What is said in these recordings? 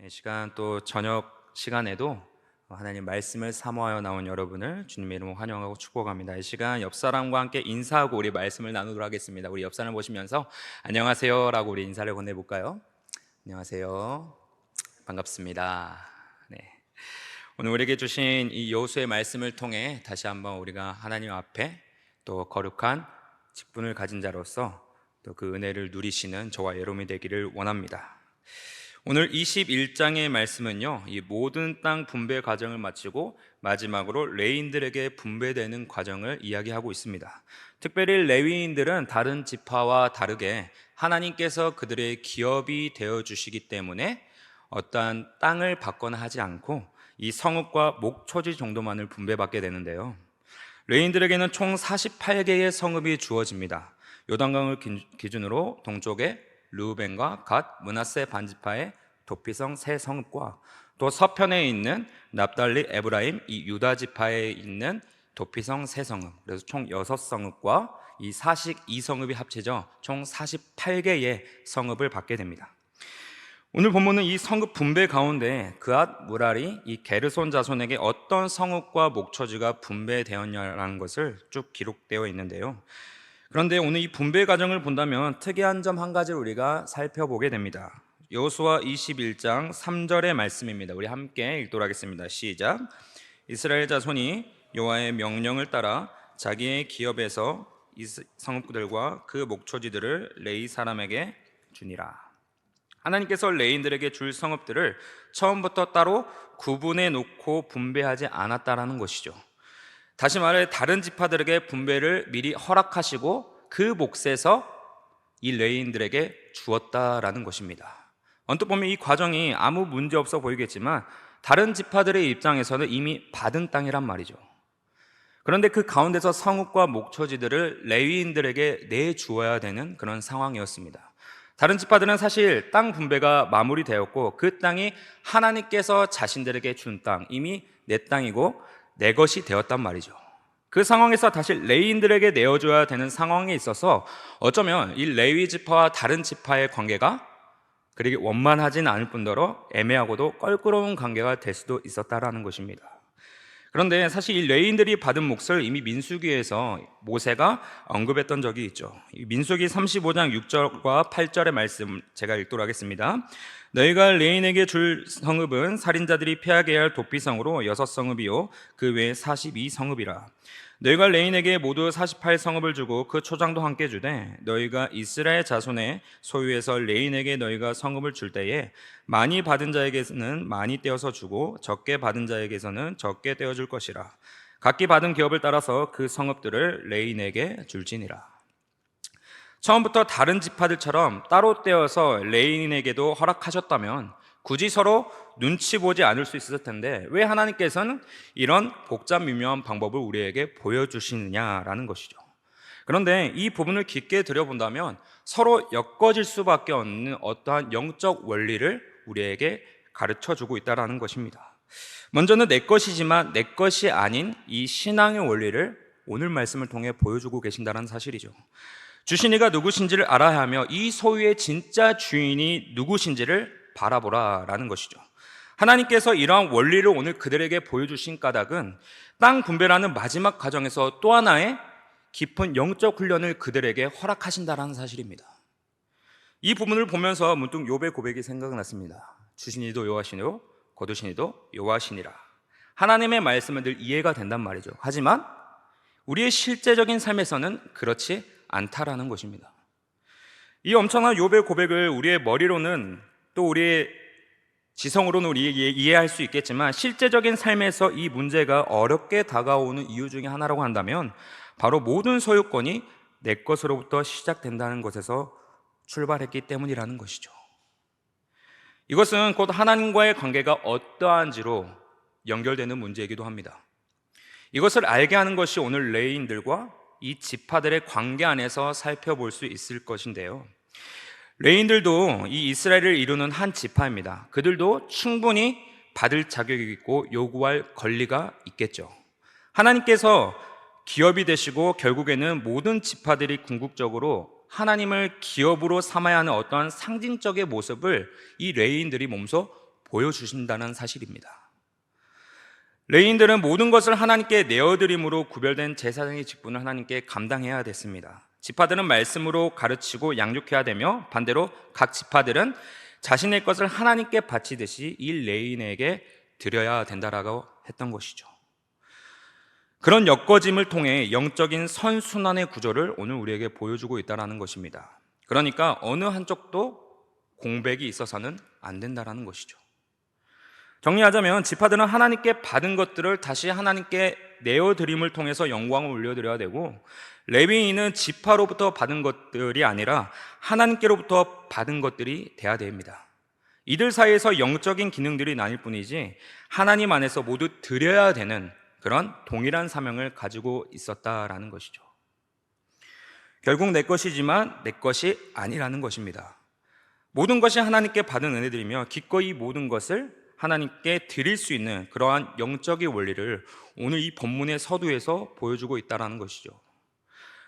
이 시간 또 저녁 시간에도 하나님 말씀을 사모하여 나온 여러분을 주님의 이름으로 환영하고 축복합니다. 이 시간 옆 사람과 함께 인사하고 우리 말씀을 나누도록 하겠습니다. 우리 옆 사람 보시면서 안녕하세요 라고 우리 인사를 건네볼까요? 안녕하세요, 반갑습니다. 네. 오늘 우리에게 주신 이 여호수아의 말씀을 통해 다시 한번 우리가 하나님 앞에 또 거룩한 직분을 가진 자로서 또 그 은혜를 누리시는 저와 여러분이 되기를 원합니다. 오늘 21장의 말씀은요, 이 모든 땅 분배 과정을 마치고 마지막으로 레위인들에게 분배되는 과정을 이야기하고 있습니다. 특별히 레위인들은 다른 지파와 다르게 하나님께서 그들의 기업이 되어주시기 때문에 어떠한 땅을 받거나 하지 않고 이 성읍과 목초지 정도만을 분배받게 되는데요, 레위인들에게는 총 48개의 성읍이 주어집니다. 요단강을 기준으로 동쪽에 르우벤과 갓, 므낫세 반지파의 도피성 세 성읍과 또 서편에 있는 납달리, 에브라임, 이 유다 지파에 있는 도피성 세 성읍, 그래서 총 6성읍과 이 42성읍이 합쳐져 총 48개의 성읍을 받게 됩니다. 오늘 본문은 이 성읍 분배 가운데 그앗, 무라리, 이 게르손 자손에게 어떤 성읍과 목초지가 분배되었냐라는 것을 쭉 기록되어 있는데요, 그런데 오늘 이 분배 과정을 본다면 특이한 점 한 가지를 우리가 살펴보게 됩니다. 여호수아 21장 3절의 말씀입니다. 우리 함께 읽도록 하겠습니다. 시작. 이스라엘 자손이 여호와의 명령을 따라 자기의 기업에서 이 성읍들과 그 목초지들을 레위 사람에게 주니라. 하나님께서 레위인들에게 줄 성읍들을 처음부터 따로 구분해 놓고 분배하지 않았다라는 것이죠. 다시 말해 다른 지파들에게 분배를 미리 허락하시고 그 몫에서 이 레위인들에게 주었다라는 것입니다. 언뜻 보면 이 과정이 아무 문제 없어 보이겠지만 다른 지파들의 입장에서는 이미 받은 땅이란 말이죠. 그런데 그 가운데서 성읍과 목초지들을 레위인들에게 내주어야 되는 그런 상황이었습니다. 다른 지파들은 사실 땅 분배가 마무리되었고 그 땅이 하나님께서 자신들에게 준 땅, 이미 내 땅이고 내 것이 되었단 말이죠. 그 상황에서 다시 레위인들에게 내어줘야 되는 상황에 있어서 어쩌면 이 레위 지파와 다른 지파의 관계가 그렇게 원만하진 않을 뿐더러 애매하고도 껄끄러운 관계가 될 수도 있었다라는 것입니다. 그런데 사실 이 레위인들이 받은 몫을 이미 민수기에서 모세가 언급했던 적이 있죠. 민수기 35장 6절과 8절의 말씀 제가 읽도록 하겠습니다. 너희가 레위인에게 줄 성읍은 살인자들이 피하게 할 도피성으로 6성읍이요 그 외에 42성읍이라. 너희가 레위인에게 모두 48성읍을 주고 그 초장도 함께 주되 너희가 이스라엘 자손의 소유에서 레위인에게 너희가 성읍을 줄 때에 많이 받은 자에게서는 많이 떼어서 주고 적게 받은 자에게서는 적게 떼어 줄 것이라. 각기 받은 기업을 따라서 그 성읍들을 레위인에게 줄지니라. 처음부터 다른 지파들처럼 따로 떼어서 레위인에게도 허락하셨다면 굳이 서로 눈치 보지 않을 수 있었을 텐데 왜 하나님께서는 이런 복잡 미묘한 방법을 우리에게 보여주시느냐라는 것이죠. 그런데 이 부분을 깊게 들여본다면 서로 엮어질 수밖에 없는 어떠한 영적 원리를 우리에게 가르쳐주고 있다는 것입니다. 먼저는 내 것이지만 내 것이 아닌 이 신앙의 원리를 오늘 말씀을 통해 보여주고 계신다는 사실이죠. 주신 이가 누구신지를 알아야 하며 이 소유의 진짜 주인이 누구신지를 바라보라라는 것이죠. 하나님께서 이러한 원리를 오늘 그들에게 보여주신 까닭은 땅 분배라는 마지막 과정에서 또 하나의 깊은 영적 훈련을 그들에게 허락하신다라는 사실입니다. 이 부분을 보면서 문득 욥의 고백이 생각났습니다. 주신 이도 여호와시니요 거두신 이도 여호와시니라. 하나님의 말씀은 늘 이해가 된단 말이죠. 하지만 우리의 실제적인 삶에서는 그렇지 않다라는 것입니다. 이 엄청난 욥의 고백을 우리의 머리로는 또 우리의 지성으로는 우리 이해할 수 있겠지만 실제적인 삶에서 이 문제가 어렵게 다가오는 이유 중에 하나라고 한다면 바로 모든 소유권이 내 것으로부터 시작된다는 것에서 출발했기 때문이라는 것이죠. 이것은 곧 하나님과의 관계가 어떠한지로 연결되는 문제이기도 합니다. 이것을 알게 하는 것이 오늘 레위인들과 이 지파들의 관계 안에서 살펴볼 수 있을 것인데요, 레위인들도 이 이스라엘을 이루는 한 지파입니다. 그들도 충분히 받을 자격이 있고 요구할 권리가 있겠죠. 하나님께서 기업이 되시고 결국에는 모든 지파들이 궁극적으로 하나님을 기업으로 삼아야 하는 어떠한 상징적인 모습을 이 레위인들이 몸소 보여주신다는 사실입니다. 레위인들은 모든 것을 하나님께 내어드림으로 구별된 제사장의 직분을 하나님께 감당해야 됐습니다. 지파들은 말씀으로 가르치고 양육해야 되며, 반대로 각 지파들은 자신의 것을 하나님께 바치듯이 이 레위인에게 드려야 된다라고 했던 것이죠. 그런 엮어짐을 통해 영적인 선순환의 구조를 오늘 우리에게 보여주고 있다는 것입니다. 그러니까 어느 한쪽도 공백이 있어서는 안 된다는 것이죠. 정리하자면 지파들은 하나님께 받은 것들을 다시 하나님께 내어드림을 통해서 영광을 올려드려야 되고, 레위인은 지파로부터 받은 것들이 아니라 하나님께로부터 받은 것들이 돼야 됩니다. 이들 사이에서 영적인 기능들이 나뉠 뿐이지 하나님 안에서 모두 드려야 되는 그런 동일한 사명을 가지고 있었다라는 것이죠. 결국 내 것이지만 내 것이 아니라는 것입니다. 모든 것이 하나님께 받은 은혜들이며 기꺼이 모든 것을 하나님께 드릴 수 있는 그러한 영적인 원리를 오늘 이 본문의 서두에서 보여주고 있다는 것이죠.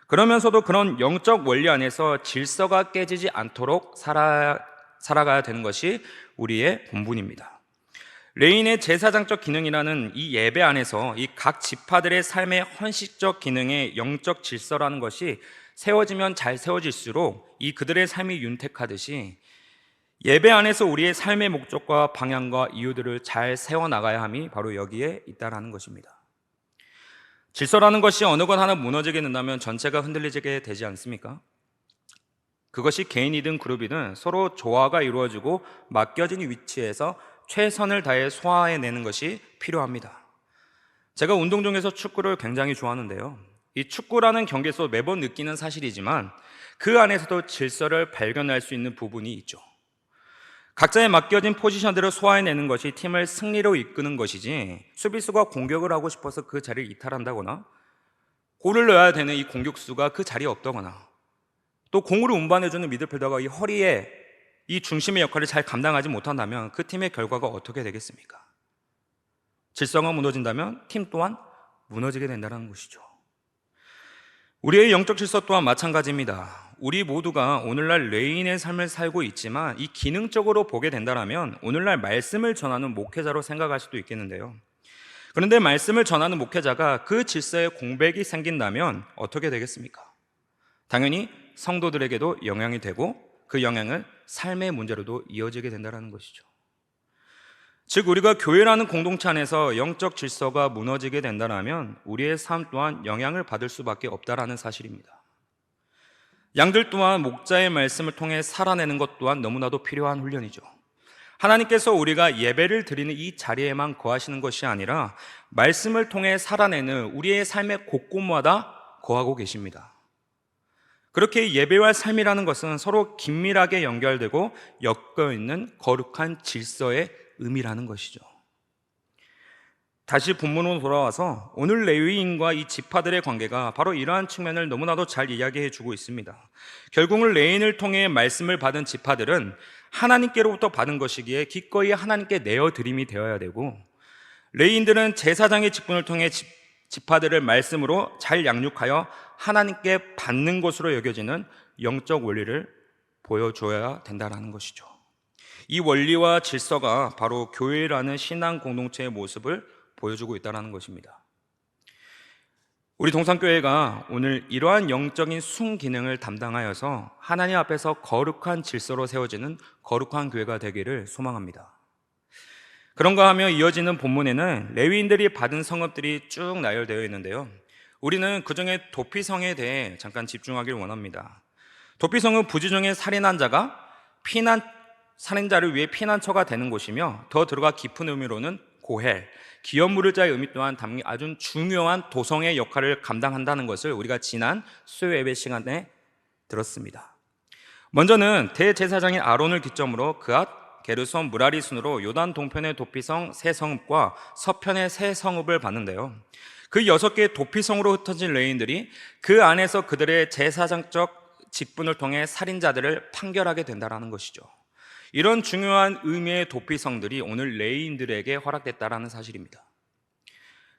그러면서도 그런 영적 원리 안에서 질서가 깨지지 않도록 살아가야 되는 것이 우리의 본분입니다. 레위인의 제사장적 기능이라는 이 예배 안에서 이 각 지파들의 삶의 헌식적 기능의 영적 질서라는 것이 세워지면 잘 세워질수록 이 그들의 삶이 윤택하듯이 예배 안에서 우리의 삶의 목적과 방향과 이유들을 잘 세워나가야 함이 바로 여기에 있다는 것입니다. 질서라는 것이 어느 것 하나 무너지게 된다면 전체가 흔들리게 되지 않습니까? 그것이 개인이든 그룹이든 서로 조화가 이루어지고 맡겨진 위치에서 최선을 다해 소화해내는 것이 필요합니다. 제가 운동 중에서 축구를 굉장히 좋아하는데요, 이 축구라는 경기에서 매번 느끼는 사실이지만 그 안에서도 질서를 발견할 수 있는 부분이 있죠. 각자의 맡겨진 포지션들을 소화해내는 것이 팀을 승리로 이끄는 것이지, 수비수가 공격을 하고 싶어서 그 자리를 이탈한다거나 골을 넣어야 되는 이 공격수가 그 자리에 없다거나, 또 공을 운반해주는 미드필더가 이 허리에 이 중심의 역할을 잘 감당하지 못한다면 그 팀의 결과가 어떻게 되겠습니까? 질서가 무너진다면 팀 또한 무너지게 된다는 것이죠. 우리의 영적 질서 또한 마찬가지입니다. 우리 모두가 오늘날 레위인의 삶을 살고 있지만 이 기능적으로 보게 된다면 오늘날 말씀을 전하는 목회자로 생각할 수도 있겠는데요, 그런데 말씀을 전하는 목회자가 그 질서에 공백이 생긴다면 어떻게 되겠습니까? 당연히 성도들에게도 영향이 되고 그 영향은 삶의 문제로도 이어지게 된다는 것이죠. 즉 우리가 교회라는 공동체 안에서 영적 질서가 무너지게 된다면 우리의 삶 또한 영향을 받을 수밖에 없다는 사실입니다. 양들 또한 목자의 말씀을 통해 살아내는 것 또한 너무나도 필요한 훈련이죠. 하나님께서 우리가 예배를 드리는 이 자리에만 거하시는 것이 아니라 말씀을 통해 살아내는 우리의 삶의 곳곳마다 거하고 계십니다. 그렇게 예배와 삶이라는 것은 서로 긴밀하게 연결되고 엮여있는 거룩한 질서의 의미라는 것이죠. 다시 본문으로 돌아와서 오늘 레위인과 이 지파들의 관계가 바로 이러한 측면을 너무나도 잘 이야기해 주고 있습니다. 결국은 레위인을 통해 말씀을 받은 지파들은 하나님께로부터 받은 것이기에 기꺼이 하나님께 내어드림이 되어야 되고, 레위인들은 제사장의 직분을 통해 지파들을 말씀으로 잘 양육하여 하나님께 받는 것으로 여겨지는 영적 원리를 보여줘야 된다는 것이죠. 이 원리와 질서가 바로 교회라는 신앙 공동체의 모습을 보여주고 있다는 것입니다. 우리 동산교회가 오늘 이러한 영적인 순기능을 담당하여서 하나님 앞에서 거룩한 질서로 세워지는 거룩한 교회가 되기를 소망합니다. 그런가 하며 이어지는 본문에는 레위인들이 받은 성읍들이 쭉 나열되어 있는데요, 우리는 그중에 도피성에 대해 잠깐 집중하길 원합니다. 도피성은 부지중에 살인한 자가 살인자를 위해 피난처가 되는 곳이며, 더 들어가 깊은 의미로는 고헬, 기업 물을 자의 의미 또한 담긴 아주 중요한 도성의 역할을 감당한다는 것을 우리가 지난 수요 예배 시간에 들었습니다. 먼저는 대제사장인 아론을 기점으로 그앗, 게르손, 무라리 순으로 요단 동편의 도피성 세 성읍과 서편의 세 성읍을 봤는데요, 그 6개의 도피성으로 흩어진 레위인들이 그 안에서 그들의 제사장적 직분을 통해 살인자들을 판결하게 된다는 것이죠. 이런 중요한 의미의 도피성들이 오늘 레위인들에게 허락됐다는 사실입니다.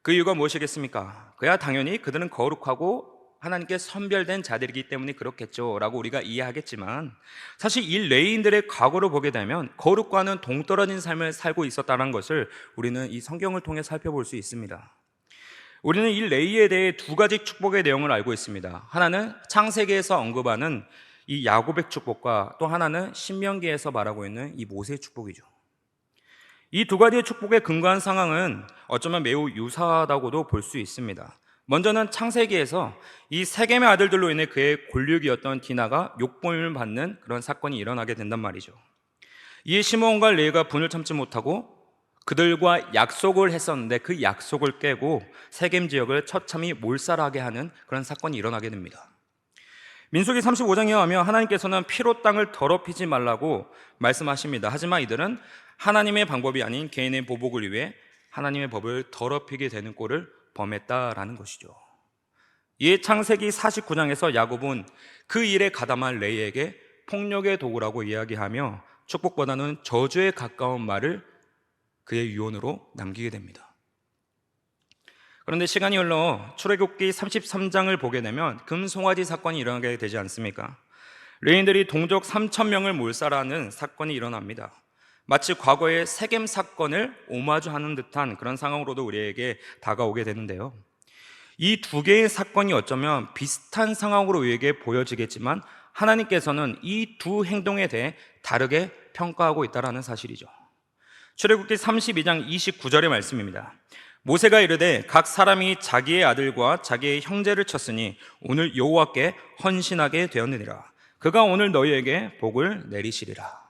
그 이유가 무엇이겠습니까? 그야 당연히 그들은 거룩하고 하나님께 선별된 자들이기 때문에 그렇겠죠 라고 우리가 이해하겠지만, 사실 이 레위인들의 과거를 보게 되면 거룩과는 동떨어진 삶을 살고 있었다는 것을 우리는 이 성경을 통해 살펴볼 수 있습니다. 우리는 이 레위에 대해 두 가지 축복의 내용을 알고 있습니다. 하나는 창세기에서 언급하는 이 야곱의 축복과, 또 하나는 신명기에서 말하고 있는 이 모세의 축복이죠. 이 두 가지의 축복에 근거한 상황은 어쩌면 매우 유사하다고도 볼 수 있습니다. 먼저는 창세기에서 이 세겜의 아들들로 인해 그의 골육이었던 디나가 욕보임을 받는 그런 사건이 일어나게 된단 말이죠. 이에 시므온과 레위가 분을 참지 못하고 그들과 약속을 했었는데 그 약속을 깨고 세겜 지역을 처참히 몰살하게 하는 그런 사건이 일어나게 됩니다. 민수기 35장에 의하면 하나님께서는 피로 땅을 더럽히지 말라고 말씀하십니다. 하지만 이들은 하나님의 방법이 아닌 개인의 보복을 위해 하나님의 법을 더럽히게 되는 꼴을 범했다라는 것이죠. 이에 창세기 49장에서 야곱은 그 일에 가담한 레위에게 폭력의 도구라고 이야기하며 축복보다는 저주에 가까운 말을 그의 유언으로 남기게 됩니다. 그런데 시간이 흘러 출애굽기 33장을 보게 되면 금송아지 사건이 일어나게 되지 않습니까? 레위인들이 동족 3,000명을 몰살하는 사건이 일어납니다. 마치 과거의 세겜 사건을 오마주하는 듯한 그런 상황으로도 우리에게 다가오게 되는데요. 이 두 개의 사건이 어쩌면 비슷한 상황으로 우리에게 보여지겠지만 하나님께서는 이 두 행동에 대해 다르게 평가하고 있다는 사실이죠. 출애굽기 32장 29절의 말씀입니다. 모세가 이르되 각 사람이 자기의 아들과 자기의 형제를 쳤으니 오늘 여호와께 헌신하게 되었느니라. 그가 오늘 너희에게 복을 내리시리라.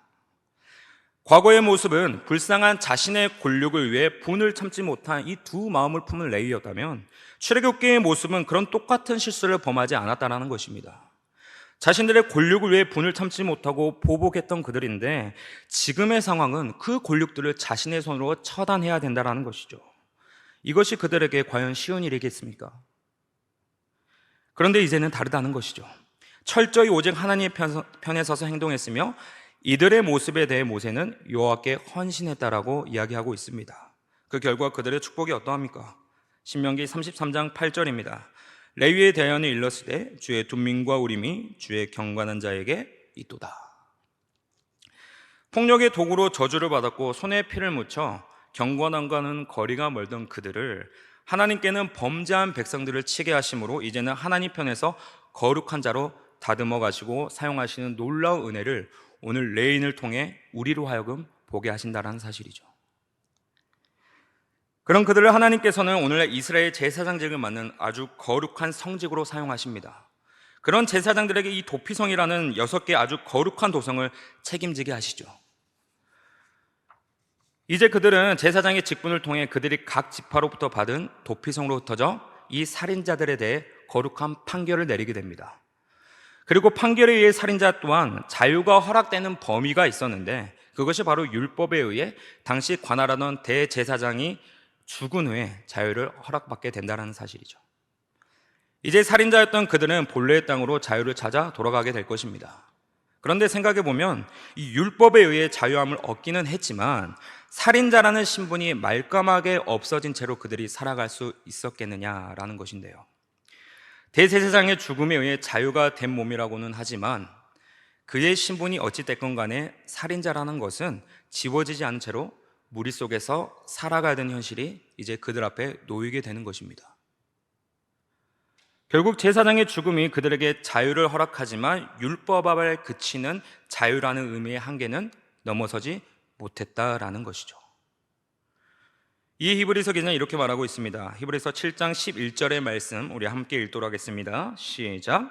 과거의 모습은 불쌍한 자신의 골육을 위해 분을 참지 못한 이 두 마음을 품은 레위였다면, 출애굽기의 모습은 그런 똑같은 실수를 범하지 않았다는 것입니다. 자신들의 골육을 위해 분을 참지 못하고 보복했던 그들인데, 지금의 상황은 그 골육들을 자신의 손으로 처단해야 된다는 것이죠. 이것이 그들에게 과연 쉬운 일이겠습니까? 그런데 이제는 다르다는 것이죠. 철저히 오직 하나님의 편에 서서 행동했으며 이들의 모습에 대해 모세는 여호와께 헌신했다라고 이야기하고 있습니다. 그 결과 그들의 축복이 어떠합니까? 신명기 33장 8절입니다. 레위의 대언이 일렀으되 주의 둠민과 우림이 주의 경건한 자에게 있도다. 폭력의 도구로 저주를 받았고 손에 피를 묻혀 경건함과는 거리가 멀던 그들을 하나님께는 범죄한 백성들을 치게 하심으로 이제는 하나님 편에서 거룩한 자로 다듬어 가시고 사용하시는 놀라운 은혜를 오늘 레위인을 통해 우리로 하여금 보게 하신다는 사실이죠. 그런 그들을 하나님께서는 오늘날 이스라엘 제사장직을 맡는 아주 거룩한 성직으로 사용하십니다. 그런 제사장들에게 이 도피성이라는 6개 아주 거룩한 도성을 책임지게 하시죠. 이제 그들은 제사장의 직분을 통해 그들이 각 지파로부터 받은 도피성으로 흩어져 이 살인자들에 대해 거룩한 판결을 내리게 됩니다. 그리고 판결에 의해 살인자 또한 자유가 허락되는 범위가 있었는데, 그것이 바로 율법에 의해 당시 관할하던 대제사장이 죽은 후에 자유를 허락받게 된다는 사실이죠. 이제 살인자였던 그들은 본래의 땅으로 자유를 찾아 돌아가게 될 것입니다. 그런데 생각해보면 이 율법에 의해 자유함을 얻기는 했지만 살인자라는 신분이 말끔하게 없어진 채로 그들이 살아갈 수 있었겠느냐라는 것인데요. 대제사장의 죽음에 의해 자유가 된 몸이라고는 하지만 그의 신분이 어찌됐건 간에 살인자라는 것은 지워지지 않은 채로 무리 속에서 살아가야 되는 현실이 이제 그들 앞에 놓이게 되는 것입니다. 결국 제사장의 죽음이 그들에게 자유를 허락하지만 율법 앞에 그치는 자유라는 의미의 한계는 넘어서지 못했다라는 것이죠. 이 히브리서 기자는 이렇게 말하고 있습니다. 히브리서 7장 11절의 말씀 우리 함께 읽도록 하겠습니다. 시작.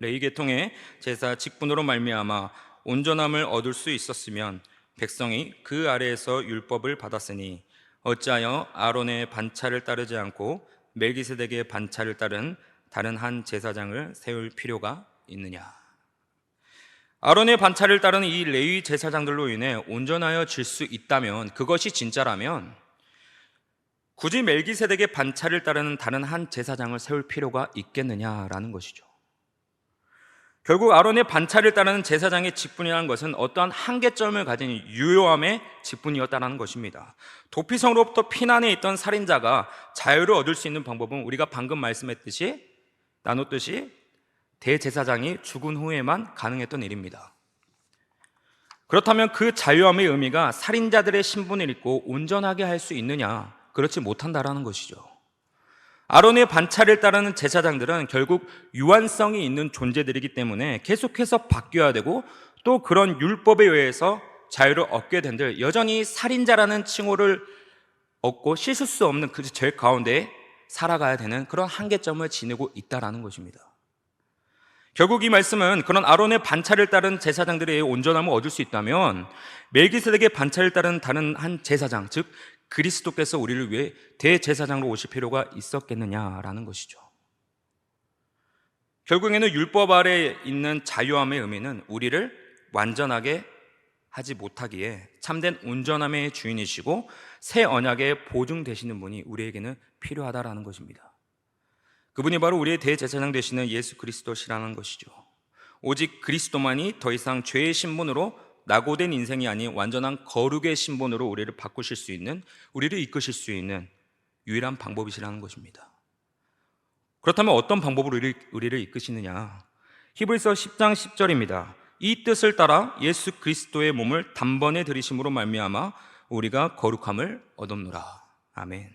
레위 계통의 제사 직분으로 말미암아 온전함을 얻을 수 있었으면 백성이 그 아래에서 율법을 받았으니 어찌하여 아론의 반차를 따르지 않고 멜기세덱의 반차를 따른 다른 한 제사장을 세울 필요가 있느냐. 아론의 반차를 따르는 이 레위 제사장들로 인해 온전하여 질 수 있다면, 그것이 진짜라면 굳이 멜기세덱의 반차를 따르는 다른 한 제사장을 세울 필요가 있겠느냐라는 것이죠. 결국 아론의 반차를 따르는 제사장의 직분이라는 것은 어떠한 한계점을 가진 유효함의 직분이었다는 것입니다. 도피성으로부터 피난해 있던 살인자가 자유를 얻을 수 있는 방법은 우리가 방금 말씀했듯이 나눴듯이 대제사장이 죽은 후에만 가능했던 일입니다. 그렇다면 그 자유함의 의미가 살인자들의 신분을 잊고 온전하게 할 수 있느냐? 그렇지 못한다라는 것이죠. 아론의 반차를 따르는 제사장들은 결국 유한성이 있는 존재들이기 때문에 계속해서 바뀌어야 되고, 또 그런 율법에 의해서 자유를 얻게 된들 여전히 살인자라는 칭호를 얻고 씻을 수 없는 그 죄 가운데 살아가야 되는 그런 한계점을 지니고 있다라는 것입니다. 결국 이 말씀은 그런 아론의 반차를 따른 제사장들의 온전함을 얻을 수 있다면 멜기세덱의 반차를 따른 다른 한 제사장, 즉 그리스도께서 우리를 위해 대제사장으로 오실 필요가 있었겠느냐라는 것이죠. 결국에는 율법 아래 있는 자유함의 의미는 우리를 완전하게 하지 못하기에 참된 온전함의 주인이시고 새 언약의 보증 되시는 분이 우리에게는 필요하다라는 것입니다. 그분이 바로 우리의 대제사장 되시는 예수 그리스도시라는 것이죠. 오직 그리스도만이 더 이상 죄의 신분으로 낙오된 인생이 아닌 완전한 거룩의 신분으로 우리를 바꾸실 수 있는, 우리를 이끄실 수 있는 유일한 방법이시라는 것입니다. 그렇다면 어떤 방법으로 우리를 이끄시느냐? 히브리서 10장 10절입니다. 이 뜻을 따라 예수 그리스도의 몸을 단번에 들이심으로 말미암아 우리가 거룩함을 얻었노라. 아멘.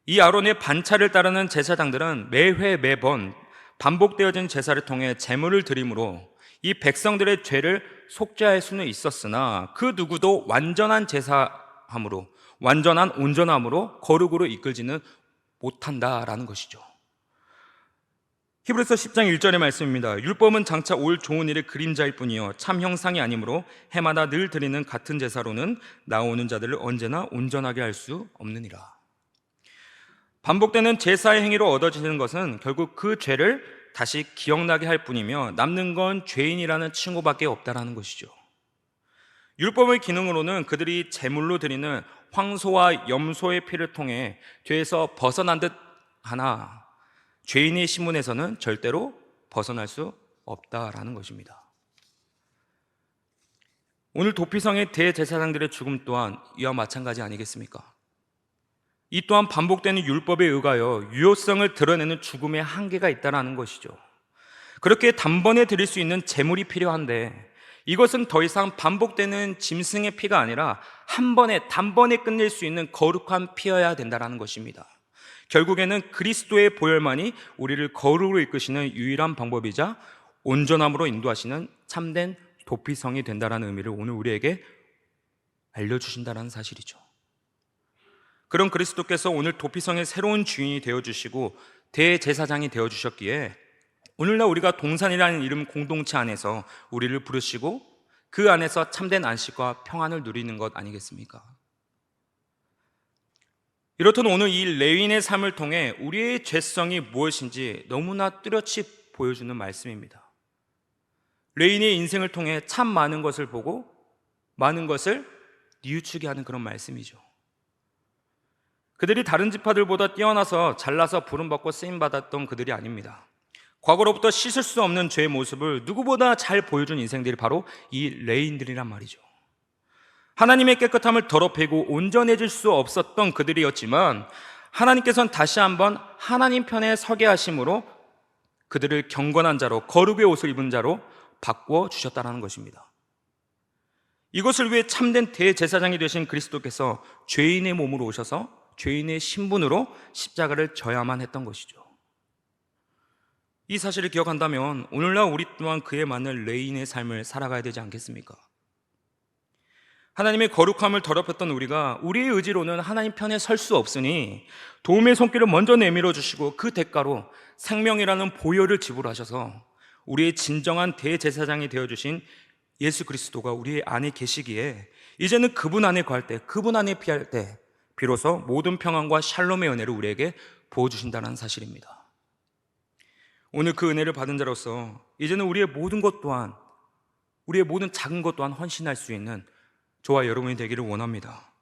이 아론의 반차를 따르는 제사장들은 매번 반복되어진 제사를 통해 제물을 드림으로 이 백성들의 죄를 속죄할 수는 있었으나 그 누구도 완전한 제사함으로, 완전한 온전함으로 거룩으로 이끌지는 못한다라는 것이죠. 히브리서 10장 1절의 말씀입니다. 율법은 장차 올 좋은 일의 그림자일 뿐이요 참 형상이 아니므로 해마다 늘 드리는 같은 제사로는 나오는 자들을 언제나 온전하게 할 수 없느니라. 반복되는 제사의 행위로 얻어지는 것은 결국 그 죄를 다시 기억나게 할 뿐이며 남는 건 죄인이라는 칭호밖에 없다라는 것이죠. 율법의 기능으로는 그들이 제물로 드리는 황소와 염소의 피를 통해 죄에서 벗어난 듯 하나 죄인의 신분에서는 절대로 벗어날 수 없다라는 것입니다. 오늘 도피성의 대제사장들의 죽음 또한 이와 마찬가지 아니겠습니까? 이 또한 반복되는 율법에 의하여 유효성을 드러내는 죽음의 한계가 있다는 것이죠. 그렇게 단번에 드릴 수 있는 제물이 필요한데 이것은 더 이상 반복되는 짐승의 피가 아니라 한 번에 단번에 끝낼 수 있는 거룩한 피여야 된다는 것입니다. 결국에는 그리스도의 보혈만이 우리를 거룩으로 이끄시는 유일한 방법이자 온전함으로 인도하시는 참된 도피성이 된다는 의미를 오늘 우리에게 알려주신다는 사실이죠. 그런 그리스도께서 오늘 도피성의 새로운 주인이 되어주시고 대제사장이 되어주셨기에 오늘날 우리가 동산이라는 이름 공동체 안에서 우리를 부르시고 그 안에서 참된 안식과 평안을 누리는 것 아니겠습니까? 이렇듯 오늘 이 레위인의 삶을 통해 우리의 죄성이 무엇인지 너무나 뚜렷이 보여주는 말씀입니다. 레위인의 인생을 통해 참 많은 것을 보고 많은 것을 뉘우치게 하는 그런 말씀이죠. 그들이 다른 지파들보다 뛰어나서 잘나서 부름받고 쓰임받았던 그들이 아닙니다. 과거로부터 씻을 수 없는 죄의 모습을 누구보다 잘 보여준 인생들이 바로 이 레위인들이란 말이죠. 하나님의 깨끗함을 더럽히고 온전해질 수 없었던 그들이었지만 하나님께서는 다시 한번 하나님 편에 서게 하심으로 그들을 경건한 자로, 거룩의 옷을 입은 자로 바꾸어 주셨다는 것입니다. 이것을 위해 참된 대제사장이 되신 그리스도께서 죄인의 몸으로 오셔서 죄인의 신분으로 십자가를 져야만 했던 것이죠. 이 사실을 기억한다면 오늘날 우리 또한 그에 맞는 레위인의 삶을 살아가야 되지 않겠습니까? 하나님의 거룩함을 더럽혔던 우리가 우리의 의지로는 하나님 편에 설 수 없으니 도움의 손길을 먼저 내밀어 주시고 그 대가로 생명이라는 보혈을 지불하셔서 우리의 진정한 대제사장이 되어주신 예수 그리스도가 우리 안에 계시기에 이제는 그분 안에 거할 때, 그분 안에 피할 때 비로소 모든 평안과 샬롬의 은혜를 우리에게 부어주신다는 사실입니다. 오늘 그 은혜를 받은 자로서 이제는 우리의 모든 것 또한, 우리의 모든 작은 것 또한 헌신할 수 있는 저와 여러분이 되기를 원합니다.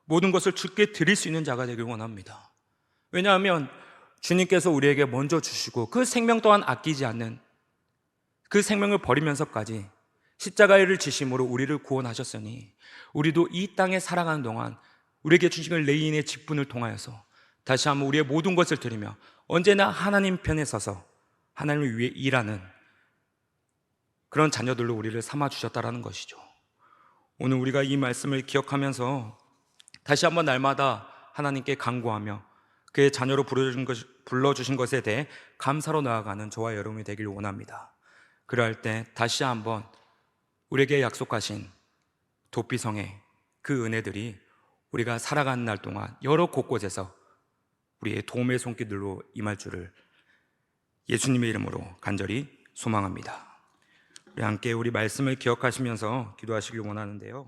모든 것을 주께 드릴 수 있는 자가 되기를 원합니다. 왜냐하면 주님께서 우리에게 먼저 주시고 그 생명 또한 아끼지 않는, 그 생명을 버리면서까지 십자가를 지심으로 우리를 구원하셨으니 우리도 이 땅에 살아가는 동안 우리에게 주신 레위인의 직분을 통하여서 다시 한번 우리의 모든 것을 드리며 언제나 하나님 편에 서서 하나님을 위해 일하는 그런 자녀들로 우리를 삼아 주셨다라는 것이죠. 오늘 우리가 이 말씀을 기억하면서 다시 한번 날마다 하나님께 간구하며 그의 자녀로 불러주신 것에 대해 감사로 나아가는 저와 여러분이 되길 원합니다. 그럴 때 다시 한번 우리에게 약속하신 도피성의 그 은혜들이 우리가 살아가는 날 동안 여러 곳곳에서 우리의 도움의 손길들로 임할 줄을 예수님의 이름으로 간절히 소망합니다. 우리 함께 우리 말씀을 기억하시면서 기도하시길 원하는데요.